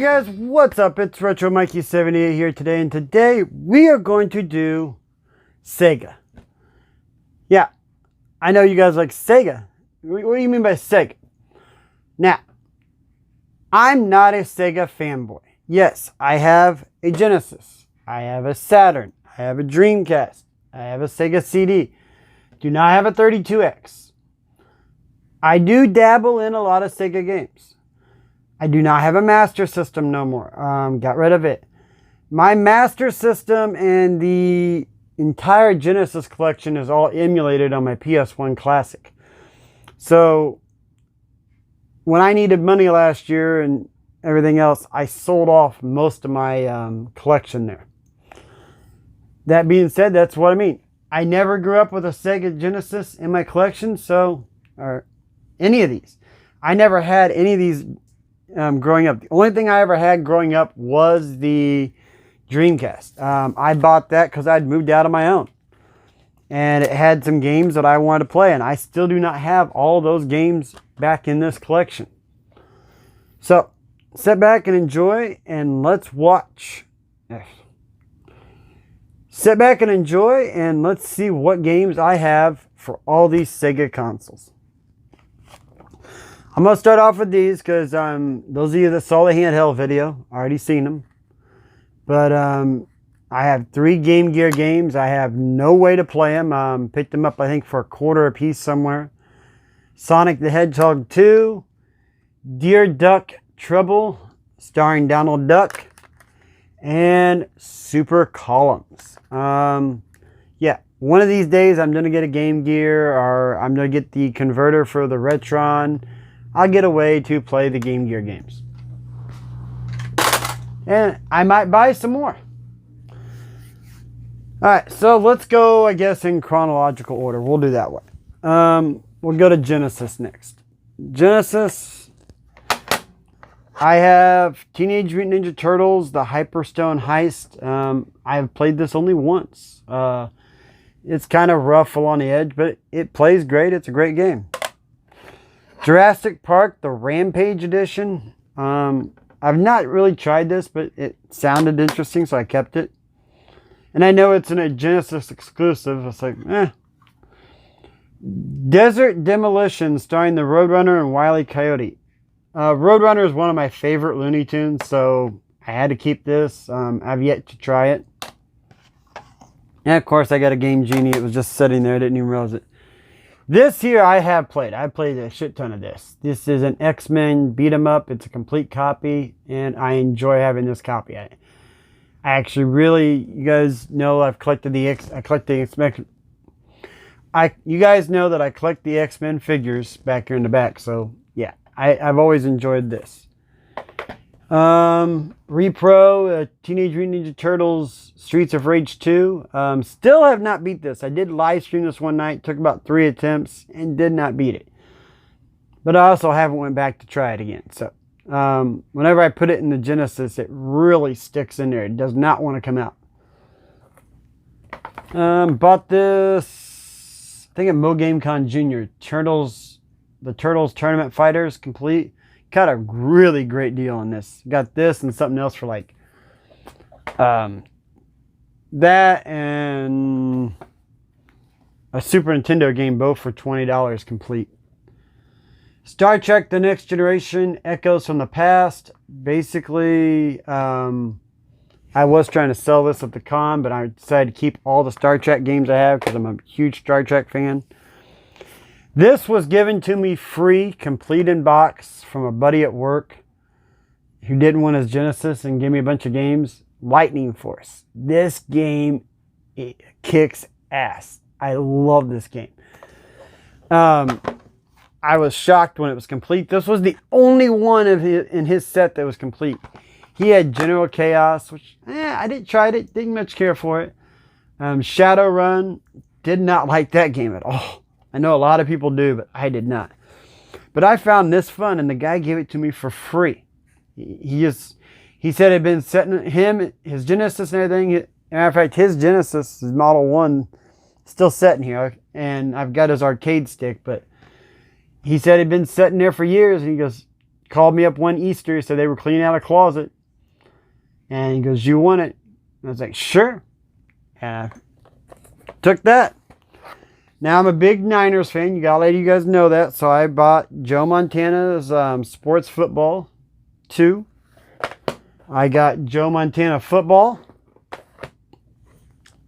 guys, what's up? It's Retro Mikey 78 here today, and today we are going to do Sega. Yeah, I know you guys like Sega. What do you mean by Sega? Now, I'm not a Sega fanboy. Yes, I have a Genesis. I have a Saturn. I have a Dreamcast. I have a Sega CD. Do not have a 32X. I do dabble in a lot of Sega games. I do not have a Master System no more. Got rid of it. My Master System and the entire Genesis collection is all emulated on my PS1 Classic. So, when I needed money last year and everything else, I sold off most of my collection there. That being said, that's what I mean. I never grew up with a Sega Genesis in my collection, or any of these. I never had any of these growing up. The only thing I ever had growing up was the Dreamcast. I bought that because I'd moved out on my own. And it had some games that I wanted to play, and I still do not have all those games back in this collection. So, sit back and enjoy, and let's watch. Sit back and enjoy, and let's see what games I have for all these Sega consoles. I'm going to start off with these because those of you that saw the handheld video, already seen them. But I have 3 Game Gear games. I have no way to play them. Picked them up, I think, for $1 a piece somewhere. Sonic the Hedgehog 2. Dear Duck Trouble, starring Donald Duck. And Super Columns. Yeah, one of these days I'm going to get a Game Gear, or I'm going to get the converter for the Retron. I'll get a way to play the Game Gear games. And I might buy some more. Alright, so let's go, I guess, in chronological order. We'll do that way. We'll go to Genesis next. Genesis, I have Teenage Mutant Ninja Turtles, the Hyperstone Heist. I have played this only once. It's kind of rough along the edge, but it plays great. It's a great game. Jurassic Park, the Rampage Edition. I've not really tried this, but it sounded interesting, so I kept it. And I know it's a Genesis exclusive. It's like, eh. Desert Demolition, starring the Roadrunner and Wile E. Coyote. Roadrunner is one of my favorite Looney Tunes, so I had to keep this. I've yet to try it. And of course, I got a Game Genie. It was just sitting there. I didn't even realize it. This here I have played. I played a shit ton of this. This is an X-Men beat 'em up. It's a complete copy, and I enjoy having this copy. I actually really, you guys know I've collected the X-Men. You guys know that I collect the X-Men figures back here in the back. So yeah, I've always enjoyed this. Repro, Teenage Mutant Ninja Turtles, Streets of Rage 2. Still have not beat this. I did live stream this one night. Took about 3 attempts and did not beat it. But I also haven't went back to try it again. So, whenever I put it in the Genesis, it really sticks in there. It does not want to come out. Bought this, I think at Mo Game Con Jr. The Turtles Tournament Fighters complete. Got a really great deal on this. Got this and something else for like that and a Super Nintendo game, both for $20 complete. Star Trek The Next Generation, Echoes from the Past. Basically, I was trying to sell this at the con, but I decided to keep all the Star Trek games I have because I'm a huge Star Trek fan. This was given to me free, complete in box, from a buddy at work who didn't want his Genesis and gave me a bunch of games. Lightning Force. This game, it kicks ass. I love this game. I was shocked when it was complete. This was the only one in his set that was complete. He had General Chaos, which I didn't try it. Didn't much care for it. Shadowrun. Did not like that game at all. I know a lot of people do, but I did not. But I found this fun, and the guy gave it to me for free. He said it had been setting his Genesis and everything. Matter of fact, his Genesis, his Model 1, still sitting here. And I've got his arcade stick, but he said it had been sitting there for years. And he goes, called me up one Easter, said they were cleaning out a closet. And he goes, "You want it?" And I was like, "Sure." And I took that. Now I'm a big Niners fan. You gotta let you guys know that. So I bought Joe Montana's Sports Football 2. I got Joe Montana Football.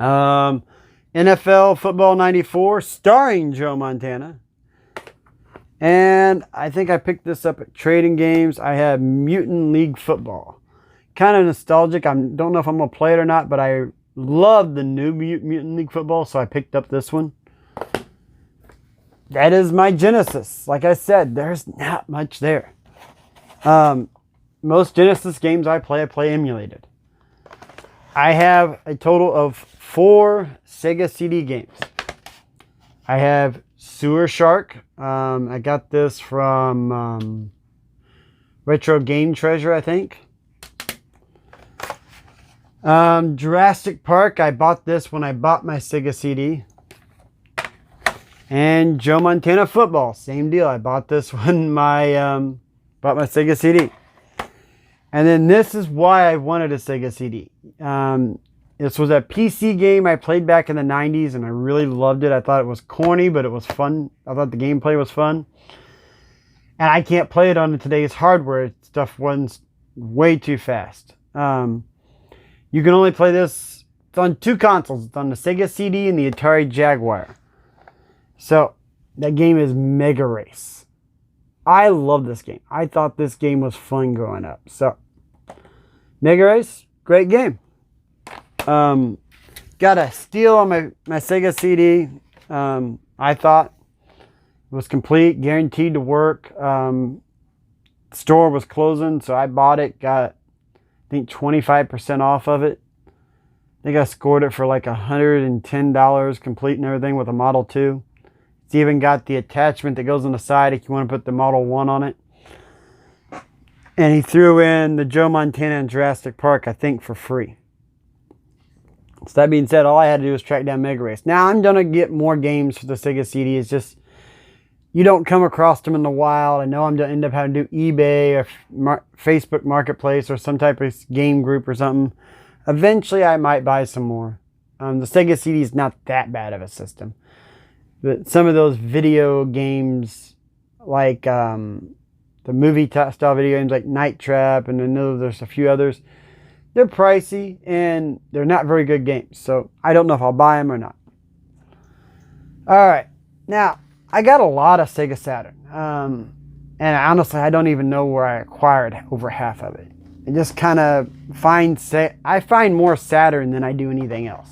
NFL Football 94, starring Joe Montana. And I think I picked this up at Trading Games. I have Mutant League Football. Kind of nostalgic. I don't know if I'm going to play it or not, but I love the new Mutant League Football, so I picked up this one. That is my Genesis. Like I said, there's not much there. Most Genesis games I play emulated. I have a total of 4 Sega CD games. I have Sewer Shark. I got this from Retro Game Treasure, I think. Jurassic Park. I bought this when I bought my Sega CD. And Joe Montana Football. Same deal. I bought this when bought my Sega CD. And then this is why I wanted a Sega CD. This was a PC game I played back in the 90s, and I really loved it. I thought it was corny, but it was fun. I thought the gameplay was fun. And I can't play it on today's hardware. Stuff runs way too fast. You can only play this. It's on 2 consoles. It's on the Sega CD and the Atari Jaguar. So, that game is Mega Race. I love this game. I thought this game was fun growing up. So, Mega Race, great game. Got a steal on my Sega CD. I thought it was complete, guaranteed to work. Store was closing, so I bought it. Got, I think, 25% off of it. I think I scored it for like $110 complete and everything with a Model 2. It's even got the attachment that goes on the side if you want to put the Model 1 on it. And he threw in the Joe Montana and Jurassic Park, I think, for free. So that being said, all I had to do was track down Mega Race. Now, I'm going to get more games for the Sega CD. It's just, you don't come across them in the wild. I know I'm going to end up having to do eBay or Facebook Marketplace or some type of game group or something. Eventually, I might buy some more. The Sega CD is not that bad of a system. But some of those video games, like the movie style video games like Night Trap, and I know there's a few others, they're pricey and they're not very good games. So I don't know if I'll buy them or not. Alright, now I got a lot of Sega Saturn. And honestly, I don't even know where I acquired over half of it. I just kind of I find more Saturn than I do anything else.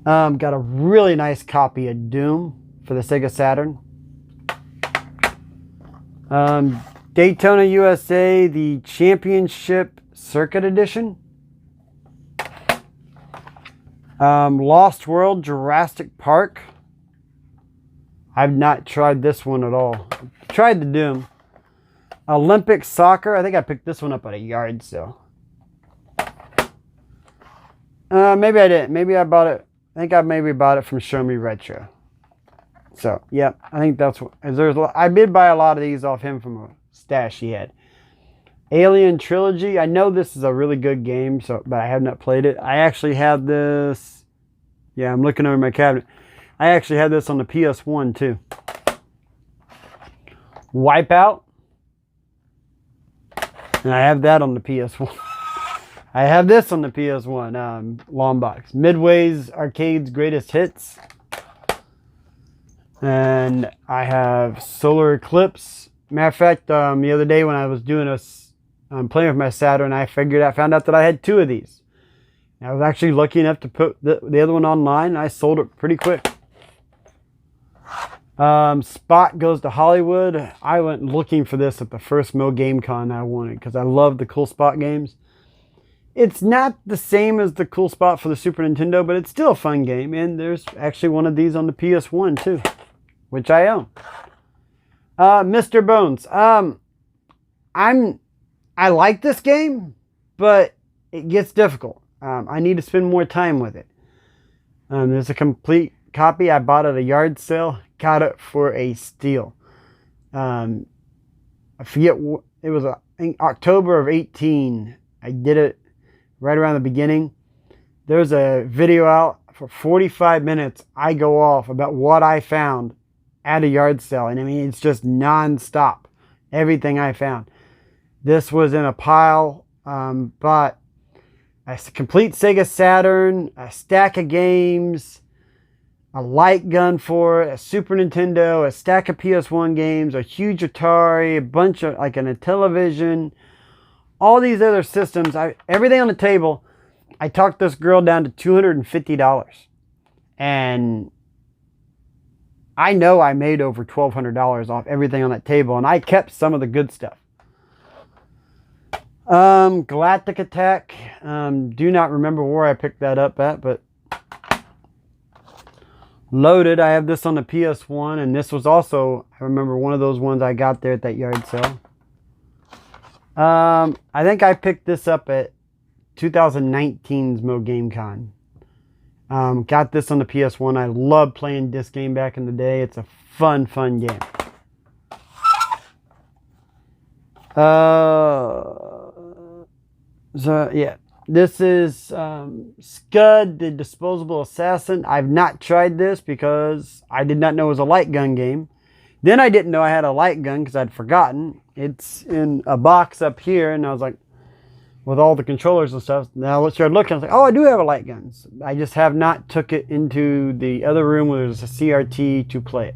Got a really nice copy of Doom for the Sega Saturn. Daytona USA, the Championship Circuit Edition. Lost World Jurassic Park. I've not tried this one at all. Tried the Doom. Olympic Soccer. I think I picked this one up at a yard sale. Maybe I didn't. Maybe I bought it. I think I maybe bought it from Show Me Retro. So, yeah, I think that's what. I did buy a lot of these off him from a stash he had. Alien Trilogy. I know this is a really good game, but I have not played it. I actually have this. Yeah, I'm looking over my cabinet. I actually had this on the PS1 too. Wipeout. And I have that on the PS1. I have this on the PS1. Long box. Midway's Arcade's Greatest Hits. And I have Solar Eclipse. Matter of fact, the other day when I was doing playing with my Saturn, I found out that I had 2 of these. I was actually lucky enough to put the other one online, and I sold it pretty quick. Spot Goes to Hollywood. I went looking for this at the first Mo Game Con I wanted because I love the Cool Spot games. It's not the same as the Cool Spot for the Super Nintendo, but it's still a fun game. And there's actually one of these on the PS1 too, which I own. Mr. Bones. I like this game, but it gets difficult. I need to spend more time with it. There's a complete copy I bought at a yard sale. Got it for a steal. I forget, it was in October of 18. I did it right around the beginning. There's a video out for 45 minutes. I go off about what I found at a yard sale. And I mean, it's just non-stop. Everything I found. This was in a pile. But a complete Sega Saturn, a stack of games, a light gun for it, a Super Nintendo, a stack of PS1 games, a huge Atari, a bunch of, like, a television, all these other systems. Everything on the table. I talked this girl down to $250. And I know I made over $1,200 off everything on that table. And I kept some of the good stuff. Galactic Attack. Do not remember where I picked that up at, but Loaded. I have this on the PS1, and this was also, I remember, one of those ones I got there at that yard sale. I think I picked this up at 2019's Mo Game Con. Got this on the PS1. I loved playing this game back in the day. It's a fun game. So yeah, this is Scud, the Disposable Assassin. I've not tried this because I did not know it was a light gun game. Then I didn't know I had a light gun because I'd forgotten. It's in a box up here, and I was like, with all the controllers and stuff. Now I started looking, I was like, oh, I do have a light gun. I just have not took it into the other room where there's a CRT to play it.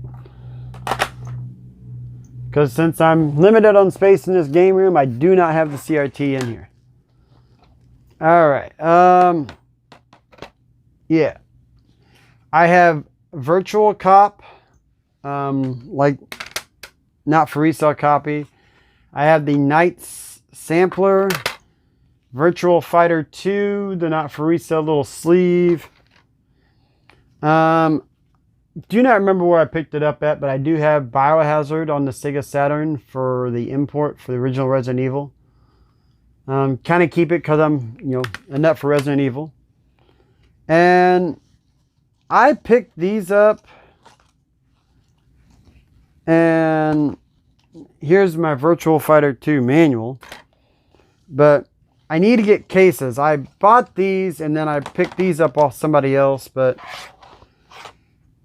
Because since I'm limited on space in this game room, I do not have the CRT in here. Alright, yeah. I have Virtual Cop, like, not for resale copy. I have the Knights Sampler, Virtual Fighter 2, the not for resale little sleeve. Do not remember where I picked it up at, but I do have Biohazard on the Sega Saturn for the import for the original Resident Evil. Kind of keep it because I'm, a nut for Resident Evil. And I picked these up. And here's my Virtual Fighter 2 manual. But I need to get cases. I bought these and then I picked these up off somebody else. But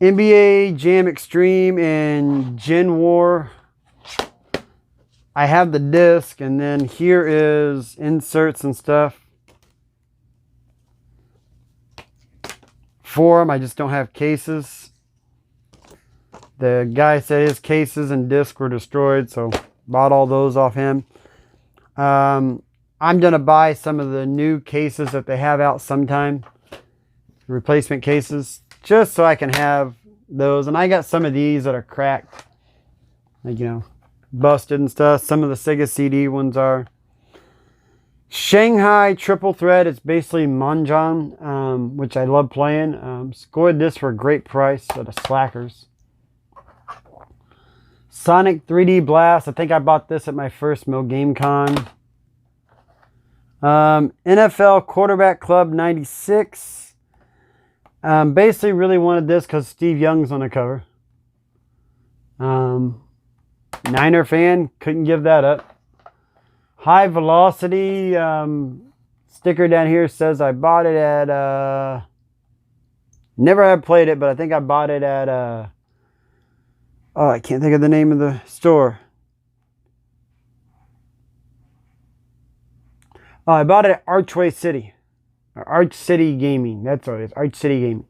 NBA Jam Extreme and Gen War. I have the disc, and then here is inserts and stuff for them. I just don't have cases. The guy said his cases and disc were destroyed, so bought all those off him. I'm going to buy some of the new cases that they have out sometime. Replacement cases, just so I can have those. And I got some of these that are cracked. Like, busted and stuff. Some of the Sega CD ones are. Shanghai Triple Thread. It's basically Mahjong, which I love playing. Scored this for a great price at the Slackers. Sonic 3D Blast. I think I bought this at my first Mo Game Con. NFL Quarterback Club 96. Basically really wanted this because Steve Young's on the cover. Niner fan, couldn't give that up. High Velocity sticker down here says I bought it at never have played it, but I think I bought it at oh, I can't think of the name of the store. Oh, I bought it at Archway City. Or Arch City Gaming. That's what it is. Arch City Gaming.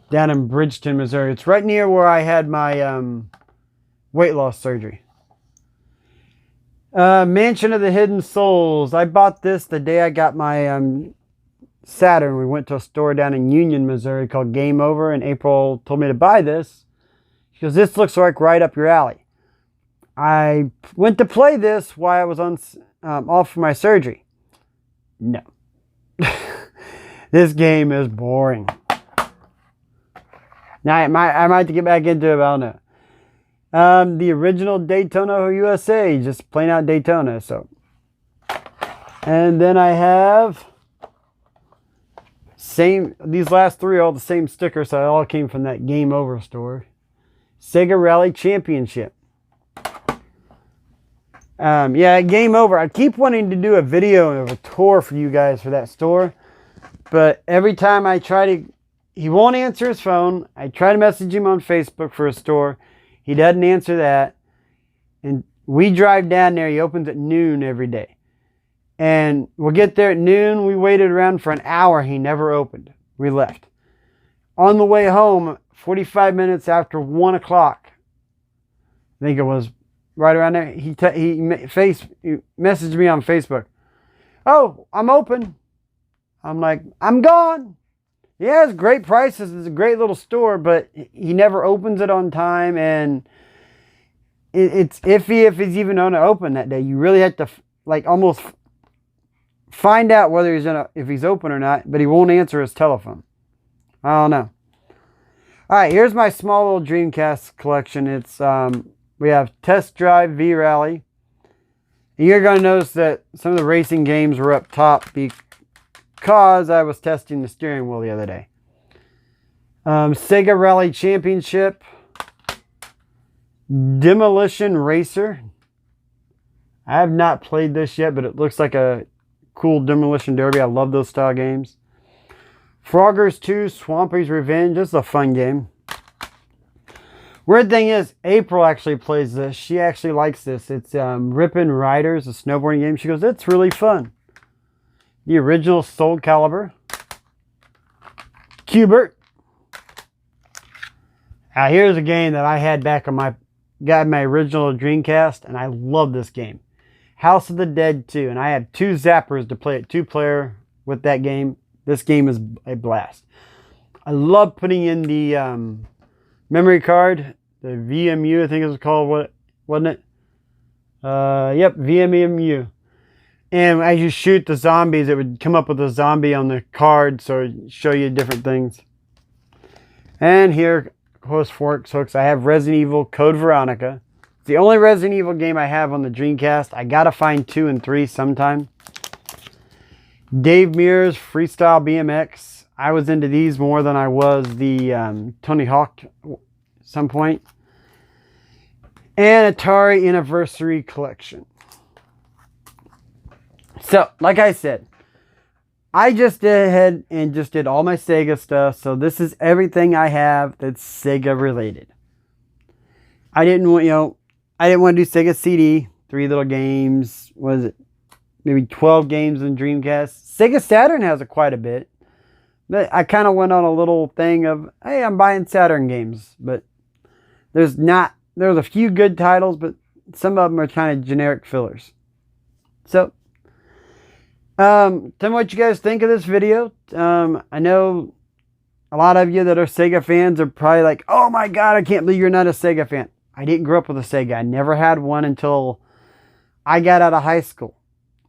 Down in Bridgeton, Missouri. It's right near where I had my weight loss surgery. Mansion of the Hidden Souls. I bought this the day I got my Saturn. We went to a store down in Union, Missouri called Game Over, and April told me to buy this because this looks like right up your alley. I went to play this while I was on off for my surgery. No. This game is boring. Now, I might have to get back into it, but I don't know. The original Daytona USA, just plain out Daytona. So, and then I have these last three are all the same stickers, so it all came from that Game Over store. Sega Rally Championship. Yeah, game over. I keep wanting to do a video of a tour for you guys for that store. But every time I try to, he won't answer his phone. I try to message him on Facebook for a store. He doesn't answer that. And we drive down there. He opens at noon every day. And we'll get there at noon. We waited around for an hour. He never opened. We left. On the way home, 45 minutes after 1 o'clock, I think it was right around there, he messaged me on Facebook. Oh, I'm open. I'm like, I'm gone. He has great prices. It's a great little store, but he never opens it on time, and it's iffy if he's even going to open that day. You really have to like almost find out whether if he's open or not, but he won't answer his telephone. I don't know. All right, here's my small little Dreamcast collection. It's we have Test Drive V Rally. You're going to notice that some of the racing games were up top because I was testing the steering wheel the other day. Sega Rally Championship. Demolition Racer. I have not played this yet, but it looks like a cool demolition derby. I love those style games. Froggers 2, Swampy's Revenge. This is a fun game. Weird thing is, April actually plays this. She actually likes this. It's Rippin' Riders, a snowboarding game. She goes, it's really fun. The original Soul Calibur. Cubert. Now here's a game that I had back on my original Dreamcast, and I love this game. House of the Dead 2, and I had 2 zappers to play it 2-player with that game. This game is a blast. I love putting in the memory card, the VMU, I think it was called, wasn't it? Yep, VMU. And as you shoot the zombies, it would come up with a zombie on the card, so it would show you different things. And here, Host Forks Hooks, I have Resident Evil Code Veronica. It's the only Resident Evil game I have on the Dreamcast. I gotta find 2 and 3 sometime. Dave Mears Freestyle BMX. I was into these more than I was the Tony Hawk at some point. And Atari Anniversary Collection. So, like I said, I just did ahead and just did all my Sega stuff. So this is everything I have that's Sega related. I didn't want to do Sega CD. 3 little games. What is it? Maybe 12 games in Dreamcast. Sega Saturn has quite a bit. But I kind of went on a little thing of, hey, I'm buying Saturn games. But there's a few good titles, but some of them are kind of generic fillers. So, tell me what you guys think of this video. I know a lot of you that are Sega fans are probably like, oh my God, I can't believe you're not a Sega fan. I didn't grow up with a Sega. I never had one until I got out of high school.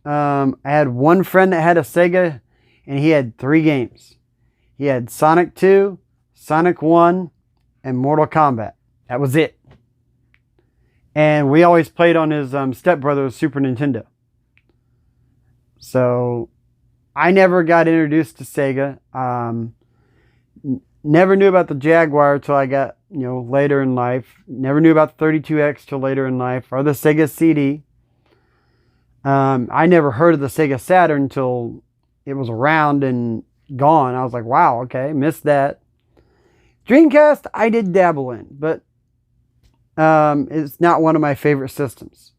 I had one friend that had a Sega, and he had 3 games. He had Sonic 2, Sonic 1, and Mortal Kombat. That was it. And we always played on his stepbrother's Super Nintendo. So, I never got introduced to Sega. Never knew about the Jaguar till I got, later in life. Never knew about the 32X till later in life. Or the Sega CD. I never heard of the Sega Saturn until it was around and gone. I was like, wow, okay, missed that. Dreamcast, I did dabble in, but it's not one of my favorite systems.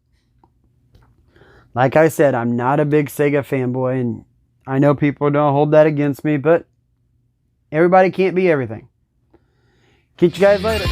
Like I said, I'm not a big Sega fanboy, and I know people don't hold that against me, but everybody can't be everything. Catch you guys later.